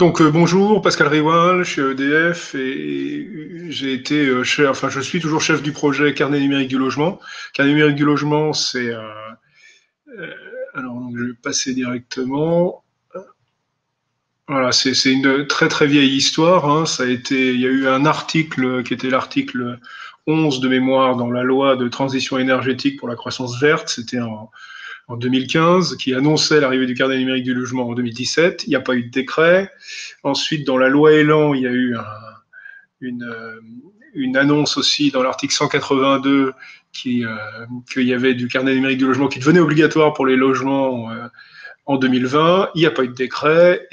Bonjour, Pascal Riwal chez EDF et j'ai été chef, enfin je suis toujours chef du projet Carnet numérique du logement. Carnet numérique du logement, alors donc, je vais passer directement. Voilà, c'est une très très vieille histoire. Hein. Il y a eu un article qui était l'article 11 de mémoire dans la loi de transition énergétique pour la croissance verte. C'était en 2015, qui annonçait l'arrivée du carnet numérique du logement en 2017. Il n'y a pas eu de décret. Ensuite, dans la loi Elan, il y a eu une, euh, une annonce aussi dans l'article 182 qu'il y avait du carnet numérique du logement qui devenait obligatoire pour les logements en 2020. Il n'y a pas eu de décret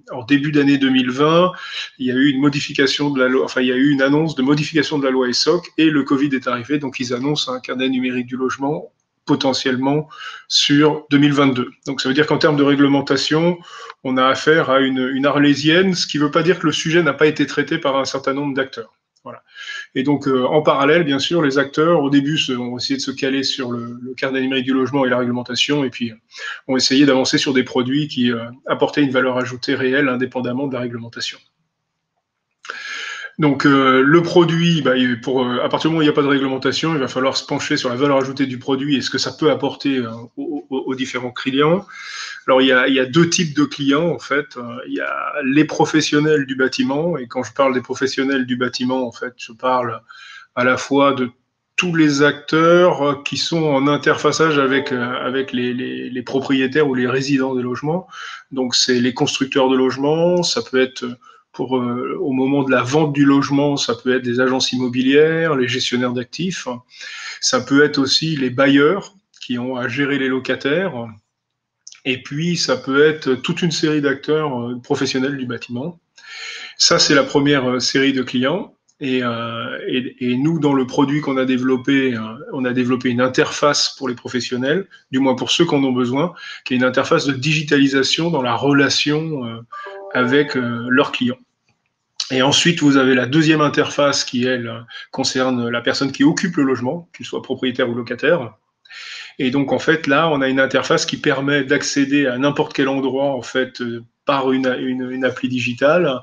en début d'année 2020, il y a eu une modification de la loi, enfin il y a eu une annonce de modification de la loi ESSOC et le Covid est arrivé, donc ils annoncent un carnet numérique du logement potentiellement sur 2022. Donc ça veut dire qu'en termes de réglementation, on a affaire à une arlésienne, ce qui ne veut pas dire que le sujet n'a pas été traité par un certain nombre d'acteurs. Voilà. Et donc, en parallèle, bien sûr, les acteurs, au début, ont essayé de se caler sur le carnet numérique du logement et la réglementation, et puis ont essayé d'avancer sur des produits qui apportaient une valeur ajoutée réelle, indépendamment de la réglementation. Donc le produit, à partir du moment où il n'y a pas de réglementation, il va falloir se pencher sur la valeur ajoutée du produit et ce que ça peut apporter aux différents clients. Alors il y a deux types de clients en fait. Il y a les professionnels du bâtiment, et quand je parle des professionnels du bâtiment, en fait, je parle à la fois de tous les acteurs qui sont en interfaçage avec les propriétaires ou les résidents des logements. Donc c'est les constructeurs de logements, ça peut être au moment de la vente du logement, ça peut être des agences immobilières, les gestionnaires d'actifs, ça peut être aussi les bailleurs qui ont à gérer les locataires, et puis ça peut être toute une série d'acteurs professionnels du bâtiment. Ça, c'est la première série de clients. Et nous, dans le produit qu'on a développé, on a développé une interface pour les professionnels, du moins pour ceux qui en ont besoin, qui est une interface de digitalisation dans la relation avec leurs clients. Et ensuite, vous avez la deuxième interface qui, elle, concerne la personne qui occupe le logement, qu'il soit propriétaire ou locataire. Et donc, en fait, là, on a une interface qui permet d'accéder à n'importe quel endroit, en fait, par une appli digitale,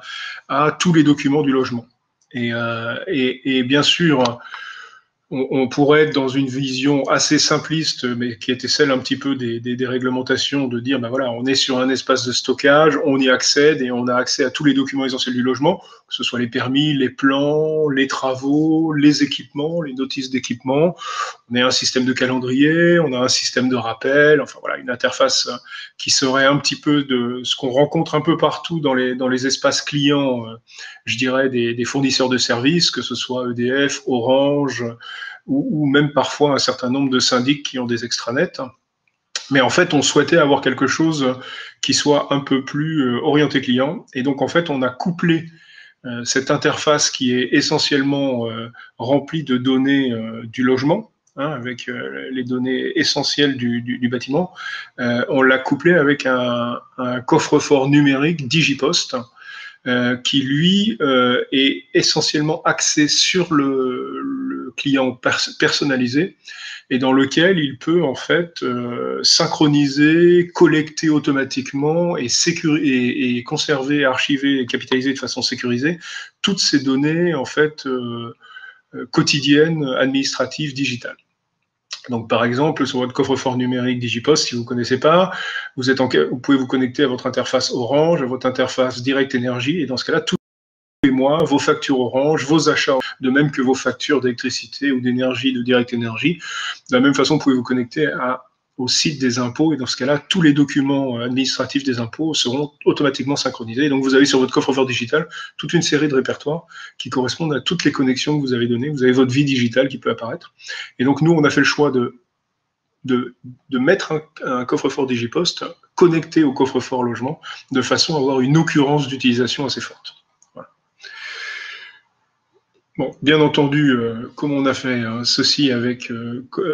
à tous les documents du logement. Et bien sûr, on pourrait être dans une vision assez simpliste, mais qui était celle un petit peu des réglementations, de dire, ben voilà, on est sur un espace de stockage, on y accède et on a accès à tous les documents essentiels du logement, que ce soit les permis, les plans, les travaux, les équipements, les notices d'équipement. On a un système de calendrier, on a un système de rappel, enfin voilà, une interface qui serait un petit peu de ce qu'on rencontre un peu partout dans les espaces clients, je dirais, des fournisseurs de services, que ce soit EDF, Orange, ou même parfois un certain nombre de syndics qui ont des extranets. Mais en fait, on souhaitait avoir quelque chose qui soit un peu plus orienté client. Et donc, en fait, on a couplé cette interface qui est essentiellement remplie de données du logement, hein, avec les données essentielles du bâtiment. On l'a couplé avec un coffre-fort numérique Digipost, qui lui est essentiellement axé sur le client personnalisé, et dans lequel il peut en fait synchroniser, collecter automatiquement et conserver, archiver et capitaliser de façon sécurisée toutes ces données en fait quotidiennes, administratives, digitales. Donc, par exemple, sur votre coffre-fort numérique Digipost, si vous ne connaissez pas, vous pouvez vous connecter à votre interface Orange, à votre interface Direct Énergie, et dans ce cas-là, tous les mois, vos factures Orange, vos achats, de même que vos factures d'électricité ou d'énergie de Direct Énergie. De la même façon, vous pouvez vous connecter au site des impôts, et dans ce cas-là, tous les documents administratifs des impôts seront automatiquement synchronisés. Donc, vous avez sur votre coffre-fort digital toute une série de répertoires qui correspondent à toutes les connexions que vous avez données. Vous avez votre vie digitale qui peut apparaître. Et donc, nous, on a fait le choix de mettre un coffre-fort Digipost connecté au coffre-fort logement, de façon à avoir une occurrence d'utilisation assez forte. Voilà. Bon, bien entendu, comme on a fait ceci avec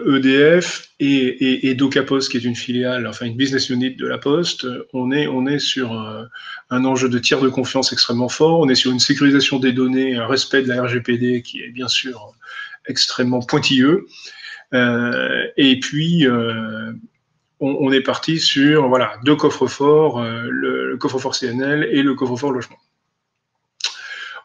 EDF et DocaPost, qui est une filiale, enfin une business unit de la Poste, on est sur un enjeu de tiers de confiance extrêmement fort, on est sur une sécurisation des données, un respect de la RGPD qui est bien sûr extrêmement pointilleux, et puis on est parti sur voilà, deux coffres-forts, le coffre-fort CNL et le coffre-fort logement.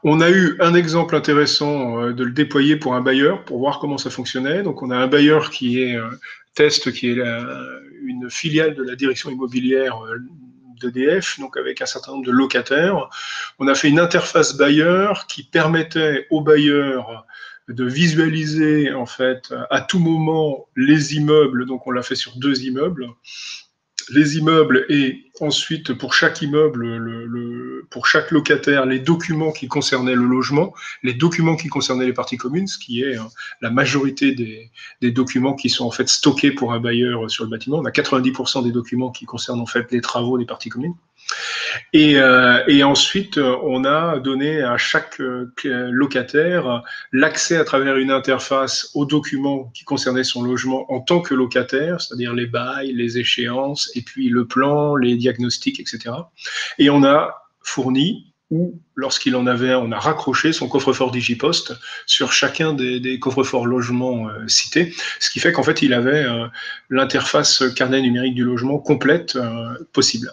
On a eu un exemple intéressant de le déployer pour un bailleur, pour voir comment ça fonctionnait. Donc, on a un bailleur qui est Test, qui est une filiale de la direction immobilière d'EDF, donc avec un certain nombre de locataires. On a fait une interface bailleur qui permettait aux bailleurs de visualiser en fait à tout moment les immeubles. Donc, on l'a fait sur 2 immeubles. Les immeubles et ensuite pour chaque immeuble, pour chaque locataire, les documents qui concernaient le logement, les documents qui concernaient les parties communes, ce qui est la majorité des documents qui sont en fait stockés pour un bailleur sur le bâtiment. On a 90% des documents qui concernent en fait les travaux des parties communes. Et ensuite, on a donné à chaque locataire l'accès à travers une interface aux documents qui concernaient son logement en tant que locataire, c'est-à-dire les bails, les échéances, et puis le plan, les diagnostics, etc. Et on a fourni, ou lorsqu'il en avait un, on a raccroché son coffre-fort Digipost sur chacun des coffres-forts logements cités, ce qui fait qu'en fait, il avait l'interface carnet numérique du logement complète possible.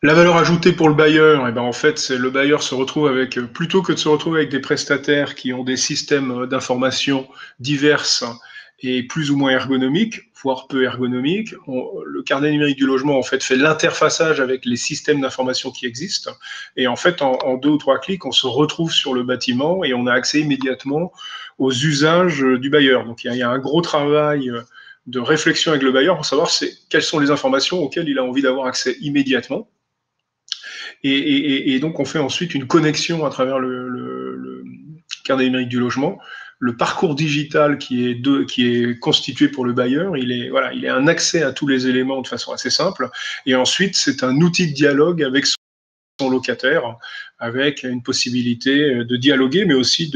La valeur ajoutée pour le bailleur, eh ben en fait, c'est le bailleur se retrouve avec, plutôt que de se retrouver avec des prestataires qui ont des systèmes d'information diverses et plus ou moins ergonomiques, voire peu ergonomiques, le carnet numérique du logement en fait l'interfaçage avec les systèmes d'information qui existent. Et en fait, en 2 ou 3 clics, on se retrouve sur le bâtiment et on a accès immédiatement aux usages du bailleur. Donc il y a un gros travail de réflexion avec le bailleur pour savoir quelles sont les informations auxquelles il a envie d'avoir accès immédiatement. Et donc, on fait ensuite une connexion à travers le carnet numérique du logement. Le parcours digital qui est constitué pour le bailleur, il est un accès à tous les éléments de façon assez simple. Et ensuite, c'est un outil de dialogue avec son locataire, avec une possibilité de dialoguer, mais aussi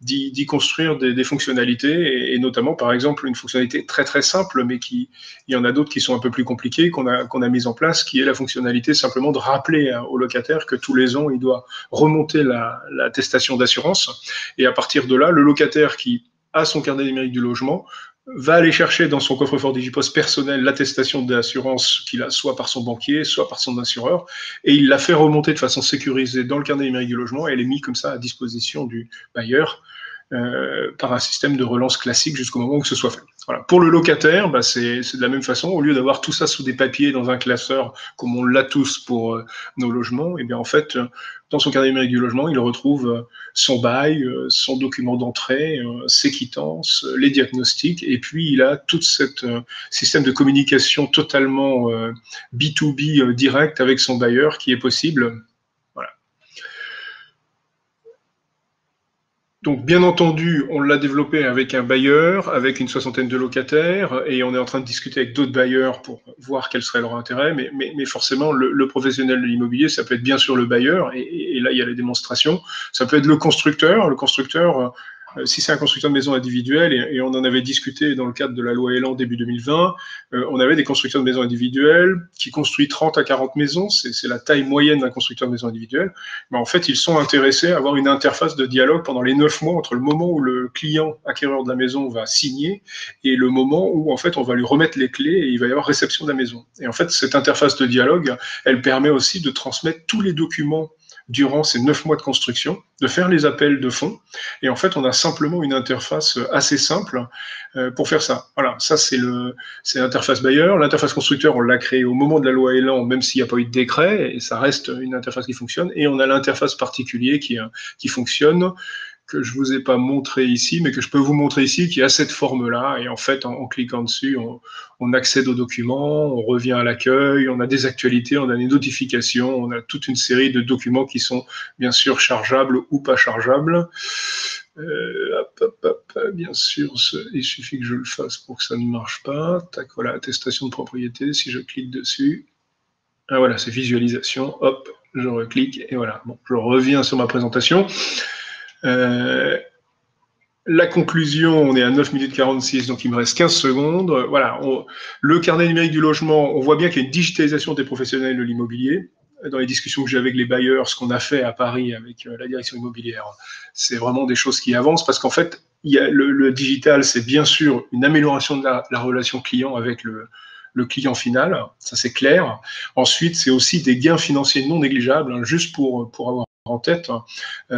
d'y construire des fonctionnalités, et notamment, par exemple, une fonctionnalité très très simple, mais il y en a d'autres qui sont un peu plus compliquées, qu'on a mise en place, qui est la fonctionnalité simplement de rappeler au locataire que tous les ans, il doit remonter l'attestation d'assurance, et à partir de là, le locataire qui a son carnet numérique du logement va aller chercher dans son coffre-fort Digipost personnel l'attestation d'assurance qu'il a soit par son banquier, soit par son assureur, et il la fait remonter de façon sécurisée dans le carnet numérique du logement, et elle est mise comme ça à disposition du bailleur par un système de relance classique jusqu'au moment où ce soit fait. Voilà. Pour le locataire, c'est de la même façon, au lieu d'avoir tout ça sous des papiers dans un classeur, comme on l'a tous pour nos logements, et bien en fait, dans son carnet numérique du logement, il retrouve son bail, son document d'entrée, ses quittances, les diagnostics, et puis il a tout ce système de communication totalement B2B direct avec son bailleur qui est possible. Voilà. Donc, bien entendu, on l'a développé avec un bailleur, avec une 60aine de locataires, et on est en train de discuter avec d'autres bailleurs pour voir quel serait leur intérêt, mais forcément, le professionnel de l'immobilier, ça peut être bien sûr le bailleur, et là, il y a les démonstrations. Ça peut être le constructeur. Le constructeur, si c'est un constructeur de maisons individuelles, et on en avait discuté dans le cadre de la loi Elan début 2020, on avait des constructeurs de maisons individuelles qui construisent 30 à 40 maisons, c'est la taille moyenne d'un constructeur de maisons individuelles, mais en fait, ils sont intéressés à avoir une interface de dialogue pendant les 9 mois entre le moment où le client acquéreur de la maison va signer et le moment où, en fait, on va lui remettre les clés et il va y avoir réception de la maison. Et en fait, cette interface de dialogue, elle permet aussi de transmettre tous les documents durant ces 9 mois de construction, de faire les appels de fonds. Et en fait, on a simplement une interface assez simple pour faire ça. Voilà, ça c'est l'interface bailleur. L'interface constructeur, on l'a créée au moment de la loi Elan, même s'il n'y a pas eu de décret, et ça reste une interface qui fonctionne. Et on a l'interface particulier qui fonctionne, que je ne vous ai pas montré ici, mais que je peux vous montrer ici, qui a cette forme-là. Et en fait, en cliquant dessus, on accède aux documents, on revient à l'accueil, on a des actualités, on a des notifications, on a toute une série de documents qui sont bien sûr chargeables ou pas chargeables. Bien sûr, il suffit que je le fasse pour que ça ne marche pas. Tac, voilà, attestation de propriété, si je clique dessus. Ah voilà, c'est visualisation, hop, je reclique, et voilà. Bon, je reviens sur ma présentation. La conclusion, on est à 9 minutes 46, donc il me reste 15 secondes. Voilà, le carnet numérique du logement, on voit bien qu'il y a une digitalisation des professionnels de l'immobilier. Dans les discussions que j'ai avec les bailleurs, ce qu'on a fait à Paris avec la direction immobilière, c'est vraiment des choses qui avancent parce qu'en fait, le digital, c'est bien sûr une amélioration de la relation client avec le le client final, ça c'est clair. Ensuite, c'est aussi des gains financiers non négligeables, hein, juste pour avoir en tête,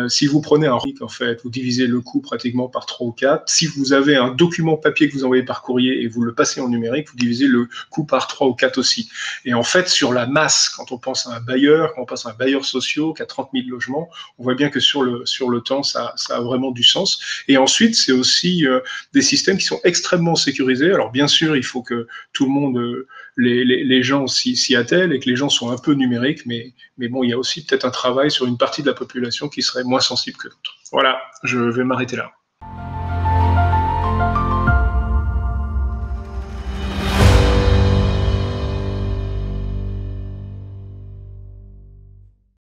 si vous prenez un ROIC, en fait, vous divisez le coût pratiquement par 3 ou 4. Si vous avez un document papier que vous envoyez par courrier et vous le passez en numérique, vous divisez le coût par 3 ou 4 aussi. Et en fait, sur la masse, quand on pense à un bailleur, quand on pense à un bailleur social qui a 30 000 logements, on voit bien que sur le temps, ça a vraiment du sens. Et ensuite, c'est aussi des systèmes qui sont extrêmement sécurisés. Alors bien sûr, il faut que tout le monde, les gens s'y attellent et que les gens soient un peu numériques, mais bon, il y a aussi peut-être un travail sur une partie de la population qui serait moins sensible que d'autres. Voilà, je vais m'arrêter là.